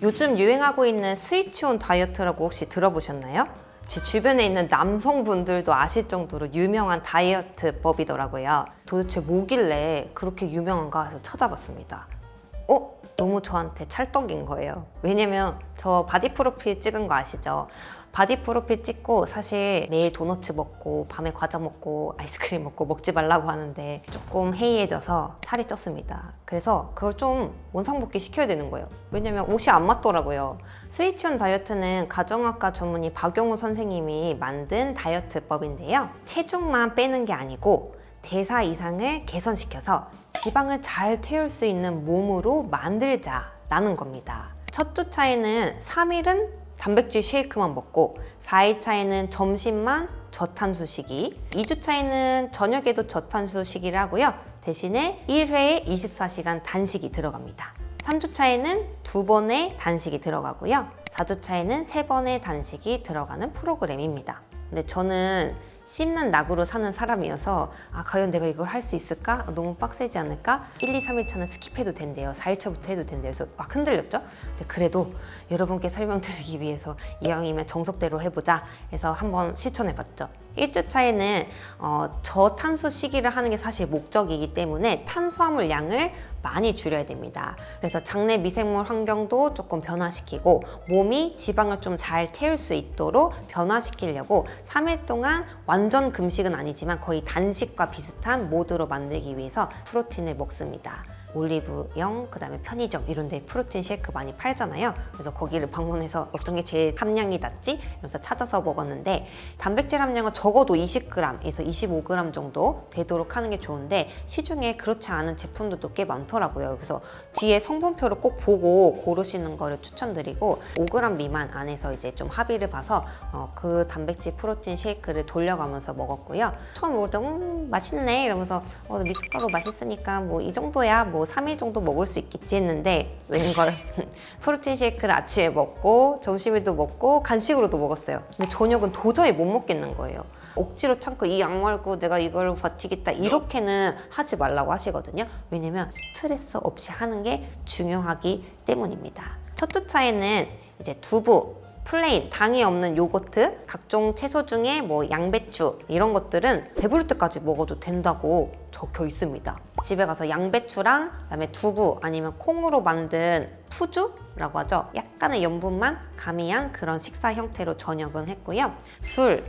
요즘 유행하고 있는 스위치 온 다이어트라고 혹시 들어보셨나요? 제 주변에 있는 남성분들도 아실 정도로 유명한 다이어트법이더라고요. 도대체 뭐길래 그렇게 유명한가 해서 찾아봤습니다. 너무 저한테 찰떡인 거예요. 왜냐면 저 바디 프로필 찍은 거 아시죠? 바디 프로필 찍고 사실 매일 도너츠 먹고 밤에 과자 먹고 아이스크림 먹고 먹지 말라고 하는데 조금 해이해져서 살이 쪘습니다. 그래서 그걸 좀 원상복귀 시켜야 되는 거예요. 왜냐면 옷이 안 맞더라고요. 스위치온 다이어트는 가정학과 전문의 박용우 선생님이 만든 다이어트법인데요. 체중만 빼는 게 아니고 대사 이상을 개선시켜서 지방을 잘 태울 수 있는 몸으로 만들자라는 겁니다. 첫 주 차에는 3일은 단백질 쉐이크만 먹고 4일 차에는 점심만 저탄수식이, 2주 차에는 저녁에도 저탄수식이를 하고요. 대신에 1회에 24시간 단식이 들어갑니다. 3주 차에는 2번의 단식이 들어가고요. 4주 차에는 3번의 단식이 들어가는 프로그램입니다. 근데 저는 씹는 낙으로 사는 사람이어서 과연 내가 이걸 할 수 있을까? 너무 빡세지 않을까? 1, 2, 3일 차는 스킵해도 된대요. 4일 차부터 해도 된대요. 그래서 막 흔들렸죠? 근데 그래도 여러분께 설명드리기 위해서 이왕이면 정석대로 해보자 해서 한번 실천해봤죠. 1주 차에는 저탄수식이를 하는 게 사실 목적이기 때문에 탄수화물 양을 많이 줄여야 됩니다. 그래서 장내 미생물 환경도 조금 변화시키고 몸이 지방을 좀 잘 태울 수 있도록 변화시키려고 3일 동안 완전 금식은 아니지만 거의 단식과 비슷한 모드로 만들기 위해서 프로틴을 먹습니다. 올리브영, 그 다음에 편의점 이런 데 프로틴 쉐이크 많이 팔잖아요. 그래서 거기를 방문해서 어떤 게 제일 함량이 낮지? 이러면서 찾아서 먹었는데 단백질 함량은 적어도 20g에서 25g 정도 되도록 하는 게 좋은데 시중에 그렇지 않은 제품들도 꽤 많더라고요. 그래서 뒤에 성분표를 꼭 보고 고르시는 거를 추천드리고 5g 미만 안에서 이제 좀 합의를 봐서 그 단백질 프로틴 쉐이크를 돌려가면서 먹었고요. 처음 먹을 때 맛있네 이러면서 미숫가루 맛있으니까 뭐 이 정도야 뭐 3일 정도 먹을 수 있겠지 했는데 웬걸 프로틴 쉐이크를 아침에 먹고 점심에도 먹고 간식으로도 먹었어요. 근데 저녁은 도저히 못 먹겠는 거예요. 억지로 참고 이 약 말고 내가 이걸 버티겠다 이렇게는 하지 말라고 하시거든요. 왜냐면 스트레스 없이 하는 게 중요하기 때문입니다. 첫 주 차에는 이제 두부, 플레인, 당이 없는 요거트, 각종 채소 중에 뭐 양배추 이런 것들은 배부를 때까지 먹어도 된다고 적혀 있습니다. 집에 가서 양배추랑 그다음에 두부 아니면 콩으로 만든 푸주라고 하죠. 약간의 염분만 가미한 그런 식사 형태로 저녁은 했고요. 술,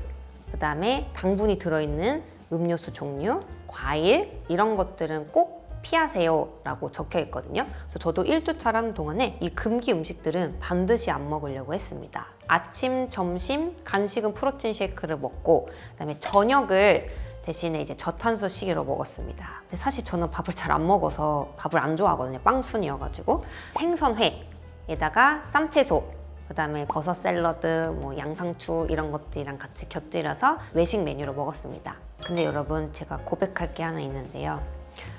그다음에 당분이 들어있는 음료수 종류, 과일 이런 것들은 꼭 피하세요 라고 적혀 있거든요. 그래서 저도 1주차라는 동안에 이 금기 음식들은 반드시 안 먹으려고 했습니다. 아침, 점심, 간식은 프로틴 쉐이크를 먹고 그다음에 저녁을 대신에 이제 저탄수식으로 먹었습니다. 근데 사실 저는 밥을 잘 안 먹어서 밥을 안 좋아하거든요. 빵순이어가지고 생선회에다가 쌈채소 그다음에 버섯 샐러드, 뭐 양상추 이런 것들이랑 같이 곁들여서 외식 메뉴로 먹었습니다. 근데 여러분 제가 고백할 게 하나 있는데요.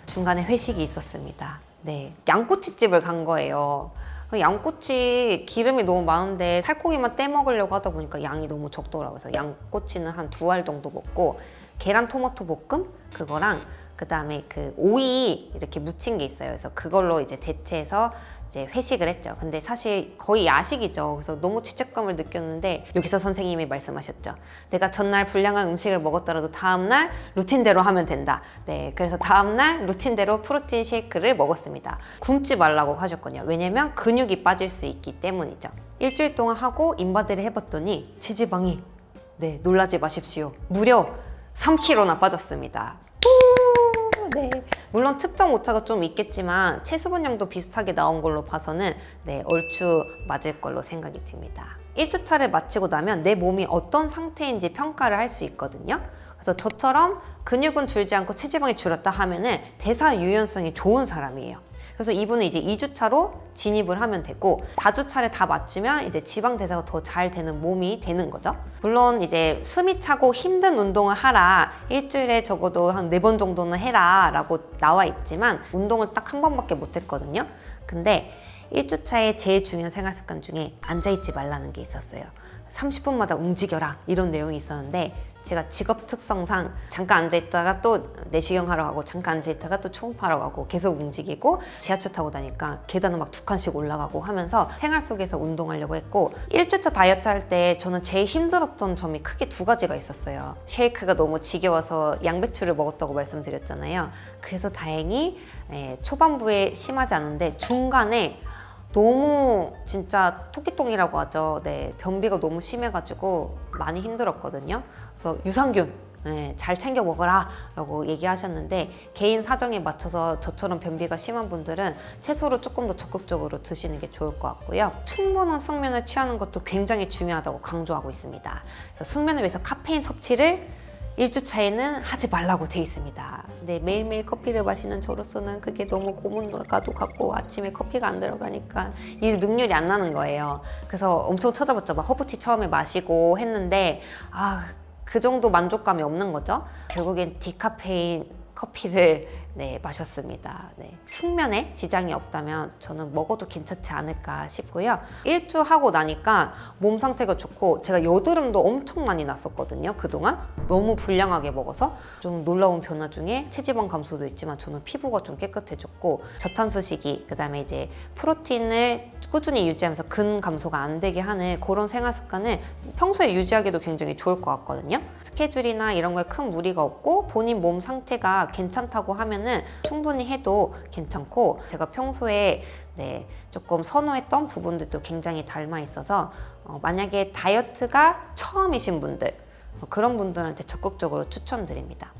중간에 회식이 있었습니다. 네, 양꼬치집을 간 거예요. 양꼬치 기름이 너무 많은데 살코기만 떼 먹으려고 하다 보니까 양이 너무 적더라고요. 그래서 양꼬치는 한 2알 정도 먹고 계란 토마토 볶음 그거랑 그 다음에 그 오이 이렇게 묻힌 게 있어요. 그래서 그걸로 이제 대체해서 이제 회식을 했죠. 근데 사실 거의 야식이죠. 그래서 너무 죄책감을 느꼈는데 여기서 선생님이 말씀하셨죠. 내가 전날 불량한 음식을 먹었더라도 다음날 루틴대로 하면 된다. 네, 그래서 다음날 루틴대로 프로틴 쉐이크를 먹었습니다. 굶지 말라고 하셨거든요. 왜냐면 근육이 빠질 수 있기 때문이죠. 일주일 동안 하고 인바디를 해봤더니 체지방이 놀라지 마십시오. 무려 3kg나 빠졌습니다. 네, 물론 특정 오차가 좀 있겠지만 체수분량도 비슷하게 나온 걸로 봐서는 얼추 맞을 걸로 생각이 듭니다. 1주차를 마치고 나면 내 몸이 어떤 상태인지 평가를 할 수 있거든요. 그래서 저처럼 근육은 줄지 않고 체지방이 줄었다 하면은 대사 유연성이 좋은 사람이에요. 그래서 이분은 이제 2주차로 진입을 하면 되고 4주차를 다 마치면 이제 지방 대사가 더 잘 되는 몸이 되는 거죠. 물론 이제 숨이 차고 힘든 운동을 하라, 일주일에 적어도 한 4번 정도는 해라 라고 나와 있지만 운동을 딱 한 번밖에 못 했거든요. 근데 1주차에 제일 중요한 생활 습관 중에 앉아있지 말라는 게 있었어요. 30분마다 움직여라 이런 내용이 있었는데 제가 직업 특성상 잠깐 앉아있다가 또 내시경 하러 가고 잠깐 앉아있다가 또 초음파하러 가고 계속 움직이고 지하철 타고 다니까 계단을 막 2칸씩 올라가고 하면서 생활 속에서 운동하려고 했고 1주차 다이어트 할 때 저는 제일 힘들었던 점이 크게 2가지가 있었어요. 쉐이크가 너무 지겨워서 양배추를 먹었다고 말씀드렸잖아요. 그래서 다행히 초반부에 심하지 않은데 중간에 너무 진짜 토끼똥이라고 하죠. 네, 변비가 너무 심해가지고 많이 힘들었거든요. 그래서 유산균 잘 챙겨 먹어라 라고 얘기하셨는데 개인 사정에 맞춰서 저처럼 변비가 심한 분들은 채소를 조금 더 적극적으로 드시는 게 좋을 것 같고요. 충분한 숙면을 취하는 것도 굉장히 중요하다고 강조하고 있습니다. 그래서 숙면을 위해서 카페인 섭취를 1주차에는 하지 말라고 돼 있습니다. 근데 매일매일 커피를 마시는 저로서는 그게 너무 고문가도 같고 아침에 커피가 안 들어가니까 일 능률이 안 나는 거예요. 그래서 엄청 찾아봤죠. 막 허브티 처음에 마시고 했는데 그 정도 만족감이 없는 거죠. 결국엔 디카페인 커피를 마셨습니다. 숙면에 지장이 없다면 저는 먹어도 괜찮지 않을까 싶고요. 1주 하고 나니까 몸 상태가 좋고 제가 여드름도 엄청 많이 났었거든요. 그동안 너무 불량하게 먹어서 좀 놀라운 변화 중에 체지방 감소도 있지만 저는 피부가 좀 깨끗해졌고 저탄수식이 그다음에 이제 프로틴을 꾸준히 유지하면서 근 감소가 안 되게 하는 그런 생활 습관을 평소에 유지하기도 굉장히 좋을 것 같거든요. 스케줄이나 이런 거에 큰 무리가 없고 본인 몸 상태가 괜찮다고 하면은 충분히 해도 괜찮고 제가 평소에 조금 선호했던 부분들도 굉장히 닮아 있어서 만약에 다이어트가 처음이신 분들 그런 분들한테 적극적으로 추천드립니다.